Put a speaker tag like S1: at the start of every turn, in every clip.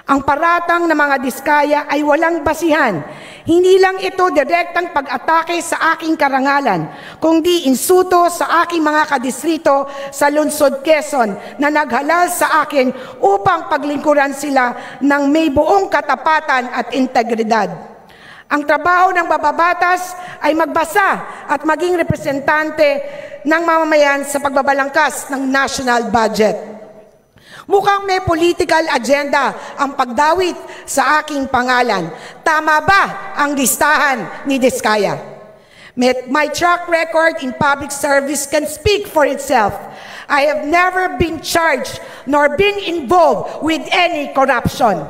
S1: Ang paratang ng mga diskaya ay walang basihan. Hindi lang ito direktang pag-atake sa aking karangalan, kundi insulto sa aking mga kadistrito sa lungsod Quezon na naghalal sa akin upang paglingkuran sila ng may buong katapatan at integridad. Ang trabaho ng mababatas ay magbasa at maging representante ng mamamayan sa pagbabalangkas ng national budget. Mukhang may political agenda ang pagdawit sa aking pangalan. Tama ba ang listahan ni Diskaya? My track record in public service can speak for itself. I have never been charged nor been involved with any corruption.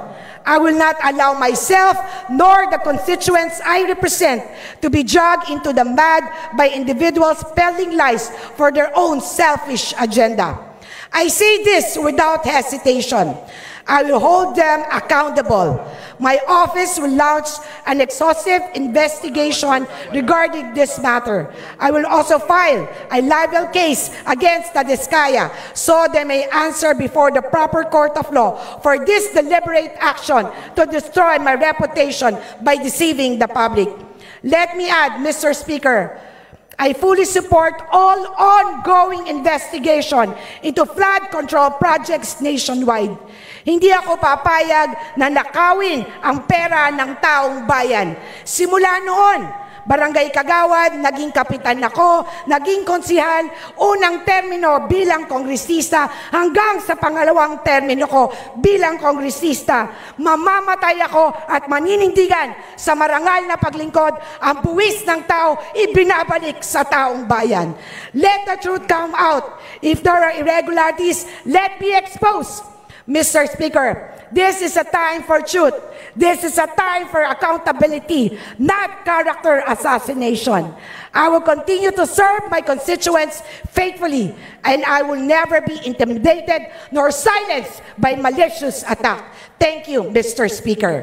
S1: I will not allow myself nor the constituents I represent to be dragged into the mud by individuals peddling lies for their own selfish agenda. I say this without hesitation. I will hold them accountable. My office will launch an exhaustive investigation regarding this matter. I will also file a libel case against the Diskaya so they may answer before the proper court of law for this deliberate action to destroy my reputation by deceiving the public. Let me add, Mr. Speaker, I fully support all ongoing investigation into flood control projects nationwide. Hindi ako papayag na nakawin ang pera ng taong bayan. Simula noon, Barangay Kagawad, naging kapitan ako, naging konsihal, unang termino bilang kongresista hanggang sa pangalawang termino ko bilang kongresista. Mamamatay ako at maninindigan sa marangal na paglingkod, ang buwis ng tao ibinabalik sa taong bayan. Let the truth come out. If there are irregularities, let be exposed. Mr. Speaker, this is a time for truth. This is a time for accountability, not character assassination. I will continue to serve my constituents faithfully, and I will never be intimidated nor silenced by malicious attack. Thank you, Mr. Speaker.